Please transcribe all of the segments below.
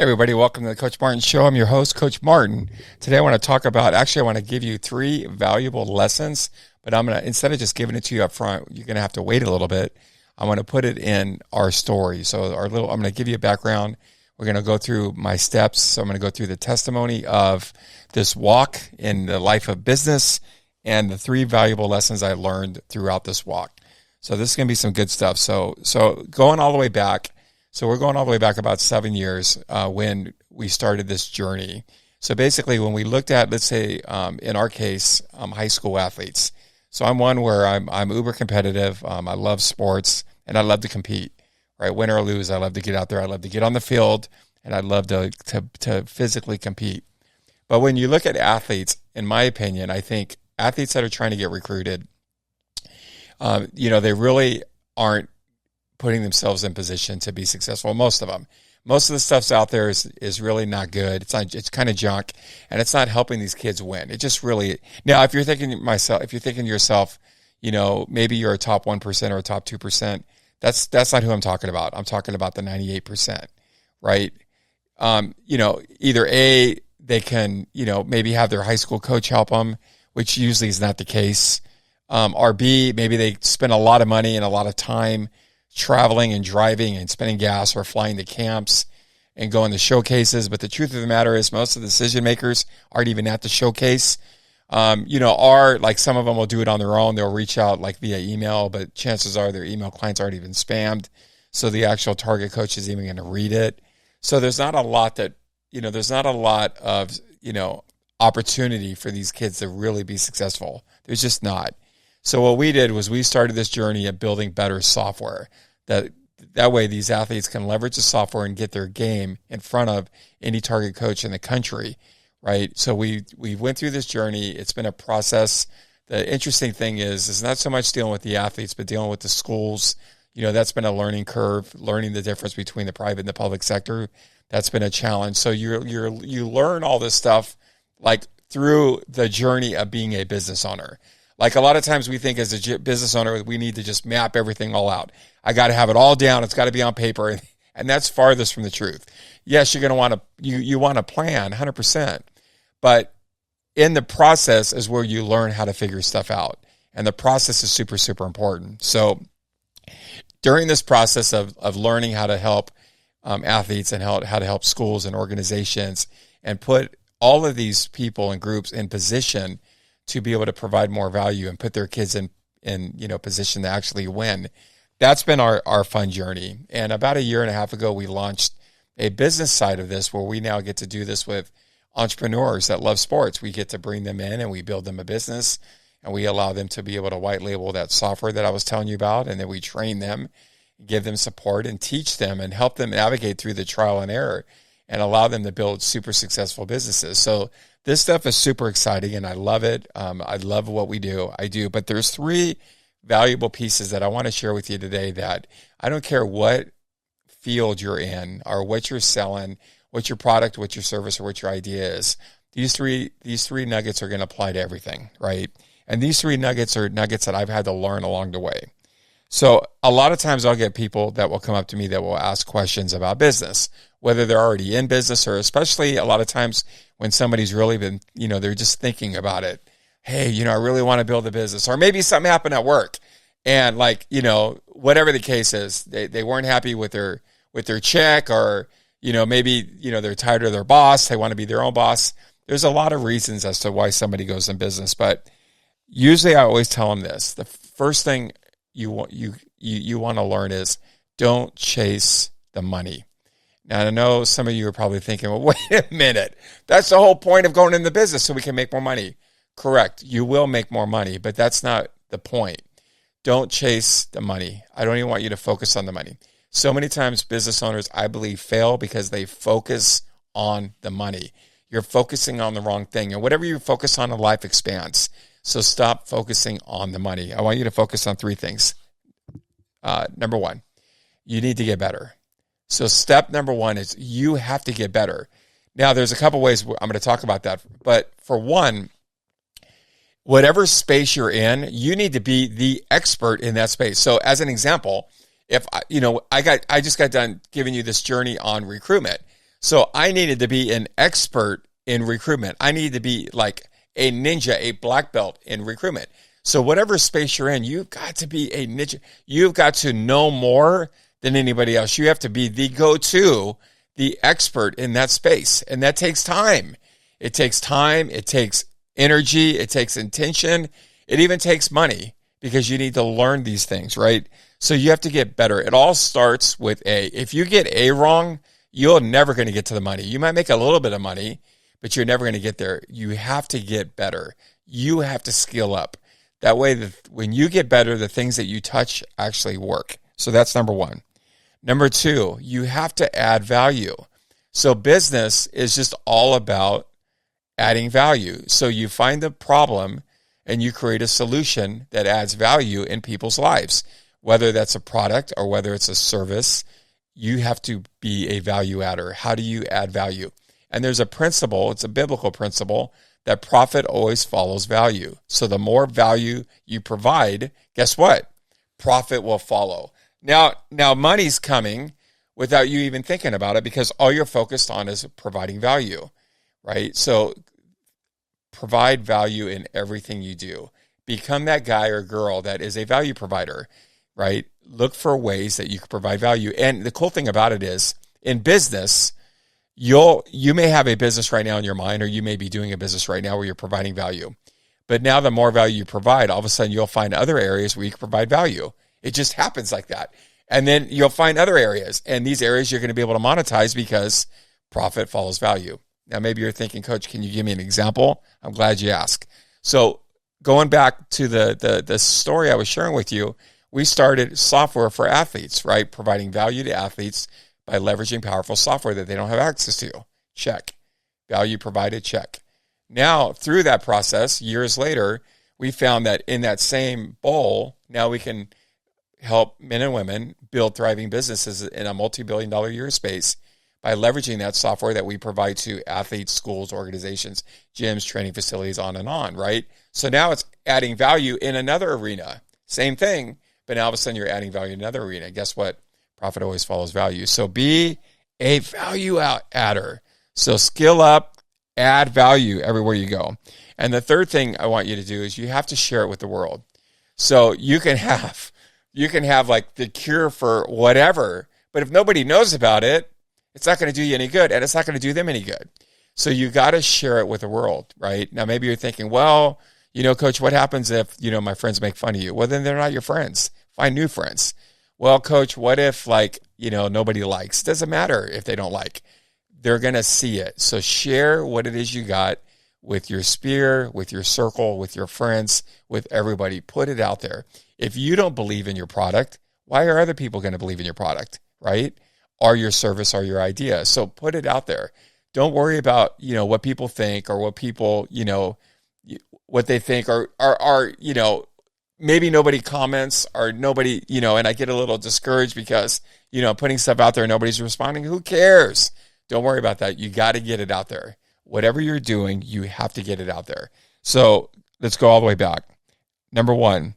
Everybody, welcome to the Coach Martin Show. I'm your host, Coach Martin. Today I want to give you 3 valuable lessons, but instead of just giving it to you up front, you're going to have to wait a little bit. I want to put it in our story. So I'm going to give you a background. We're going to go through my steps. So I'm going to go through the testimony of this walk in the life of business and the 3 valuable lessons I learned throughout this walk. So this is going to be some good stuff. So going all the way back. So we're going all the way back about 7 years when we started this journey. So basically when we looked at, let's say, in our case, high school athletes. So I'm one where I'm uber competitive. I love sports and I love to compete, right? Win or lose, I love to get out there. I love to get on the field and I love to physically compete. But when you look at athletes, in my opinion, I think athletes that are trying to get recruited, they really aren't putting themselves in position to be successful. Most of the stuff's out there is really not good. It's kind of junk, and it's not helping these kids win. It just really, now, if you're thinking to yourself, maybe you're a top 1% or a top 2%, that's not who I'm talking about. I'm talking about the 98%, right? Either A, they can, maybe have their high school coach help them, which usually is not the case. Or B, maybe they spend a lot of money and a lot of time traveling and driving and spending gas or flying to camps and going to showcases. But the truth of the matter is most of the decision makers aren't even at the showcase. Like some of them will do it on their own. They'll reach out like via email, but chances are their email clients aren't even spammed. So the actual target coach is even going to read it. So there's not a lot of opportunity for these kids to really be successful. There's just not. So what we did was we started this journey of building better software. That way these athletes can leverage the software and get their game in front of any target coach in the country, right? So we went through this journey. It's been a process. The interesting thing is it's not so much dealing with the athletes, but dealing with the schools. That's been a learning curve, learning the difference between the private and the public sector. That's been a challenge. So you learn all this stuff like through the journey of being a business owner. Like a lot of times we think as a business owner, we need to just map everything all out. I got to have it all down. It's got to be on paper. And that's farthest from the truth. Yes, you're going to want to, you want to plan 100%, but in the process is where you learn how to figure stuff out. And the process is super, super important. So during this process of learning how to help athletes and how to help schools and organizations and put all of these people and groups in position to be able to provide more value and put their kids in position to actually win. That's been our fun journey. And about 1.5 years ago, we launched a business side of this where we now get to do this with entrepreneurs that love sports. We get to bring them in and we build them a business and we allow them to be able to white label that software that I was telling you about. And then we train them, give them support and teach them and help them navigate through the trial and error and allow them to build super successful businesses. So this stuff is super exciting and I love it. I love what we do. But there's 3 valuable pieces that I want to share with you today that I don't care what field you're in or what you're selling, what your product, what your service, or what your idea is. These three nuggets are going to apply to everything, right? And these 3 nuggets are nuggets that I've had to learn along the way. So a lot of times I'll get people that will come up to me that will ask questions about business, whether they're already in business or especially a lot of times when somebody's really been, they're just thinking about it. Hey, I really want to build a business, or maybe something happened at work and whatever the case is, they weren't happy with their check or, maybe, they're tired of their boss. They want to be their own boss. There's a lot of reasons as to why somebody goes in business, but usually I always tell them this. The first thing you want to learn is don't chase the money. Now, I know some of you are probably thinking, well, wait a minute. That's the whole point of going into business, so we can make more money. Correct. You will make more money, but that's not the point. Don't chase the money. I don't even want you to focus on the money. So many times business owners, I believe, fail because they focus on the money. You're focusing on the wrong thing. And whatever you focus on in life expands. So stop focusing on the money. I want you to focus on 3 things. Number 1, you need to get better. So step number 1 is you have to get better. Now, there's a couple ways I'm going to talk about that. But for one, whatever space you're in, you need to be the expert in that space. So as an example, if I just got done giving you this journey on recruitment. So I needed to be an expert in recruitment. I needed to be like a ninja, a black belt in recruitment. So whatever space you're in, you've got to be a ninja. You've got to know more than anybody else. You have to be the go-to, the expert in that space. And that takes time. It takes time. It takes energy. It takes intention. It even takes money because you need to learn these things, right? So you have to get better. It all starts with A. If you get A wrong, you're never going to get to the money. You might make a little bit of money, but you're never going to get there. You have to get better. You have to skill up. That way, when you get better, the things that you touch actually work. So that's number one. Number two, you have to add value. So business is just all about adding value. So you find the problem and you create a solution that adds value in people's lives. Whether that's a product or whether it's a service, you have to be a value adder. How do you add value? And there's a principle, it's a biblical principle, that profit always follows value. So the more value you provide, guess what? Profit will follow. Now money's coming without you even thinking about it because all you're focused on is providing value, right? So provide value in everything you do. Become that guy or girl that is a value provider, right? Look for ways that you can provide value. And the cool thing about it is in business, you may have a business right now in your mind, or you may be doing a business right now where you're providing value. But now the more value you provide, all of a sudden you'll find other areas where you can provide value. It just happens like that. And then you'll find other areas, and these areas you're going to be able to monetize because profit follows value. Now, maybe you're thinking, Coach, can you give me an example? I'm glad you asked. So going back to the story I was sharing with you, we started software for athletes, right? Providing value to athletes by leveraging powerful software that they don't have access to. Check. Value provided, check. Now, through that process, years later, we found that in that same bowl, now we can help men and women build thriving businesses in a multi-billion-dollar year space by leveraging that software that we provide to athletes, schools, organizations, gyms, training facilities, on and on, right? So now it's adding value in another arena. Same thing, but now all of a sudden you're adding value in another arena. Guess what? Profit always follows value. So be a value adder. So skill up, add value everywhere you go. And the third thing I want you to do is you have to share it with the world. So you can have like the cure for whatever, but if nobody knows about it, it's not going to do you any good, and it's not going to do them any good. So you got to share it with the world, right? Now, maybe you're thinking, well, Coach, what happens if, my friends make fun of you? Well, then they're not your friends. Find new friends. Well, Coach, what if nobody likes? Doesn't matter if they don't like. They're going to see it. So share what it is you got with your sphere, with your circle, with your friends, with everybody. Put it out there. If you don't believe in your product, why are other people going to believe in your product, right? Or your service or your idea? So put it out there. Don't worry about, what people think or what people, what they think or maybe nobody comments or nobody, and I get a little discouraged because, putting stuff out there, nobody's responding. Who cares? Don't worry about that. You got to get it out there. Whatever you're doing, you have to get it out there. So let's go all the way back. Number one,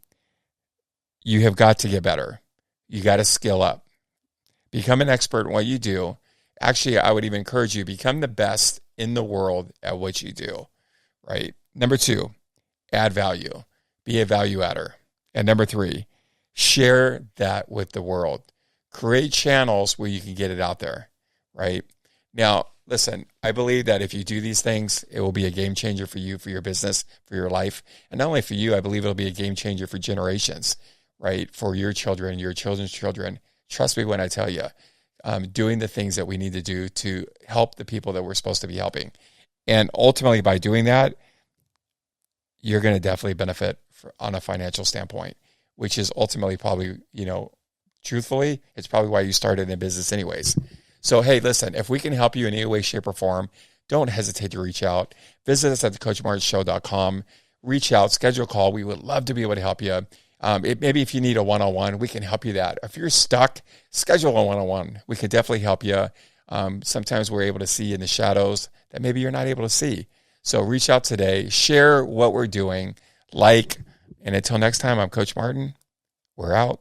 you have got to get better. You got to skill up. Become an expert in what you do. Actually, I would even encourage you, become the best in the world at what you do, right? Number two, add value. Be a value adder. And number three, share that with the world. Create channels where you can get it out there, right? Now, listen, I believe that if you do these things, it will be a game changer for you, for your business, for your life. And not only for you, I believe it'll be a game changer for generations, right? For your children, your children's children. Trust me when I tell you, doing the things that we need to do to help the people that we're supposed to be helping. And ultimately, by doing that, you're going to definitely benefit on a financial standpoint, which is ultimately probably, truthfully, it's probably why you started in business anyways. So, hey, listen, if we can help you in any way, shape, or form, don't hesitate to reach out. Visit us at thecoachmartinshow.com. Reach out, schedule a call. We would love to be able to help you. Maybe if you need a one-on-one, we can help you that. If you're stuck, schedule a one-on-one. We can definitely help you. Sometimes we're able to see in the shadows that maybe you're not able to see. So reach out today, share what we're doing, and until next time, I'm Coach Martin. We're out.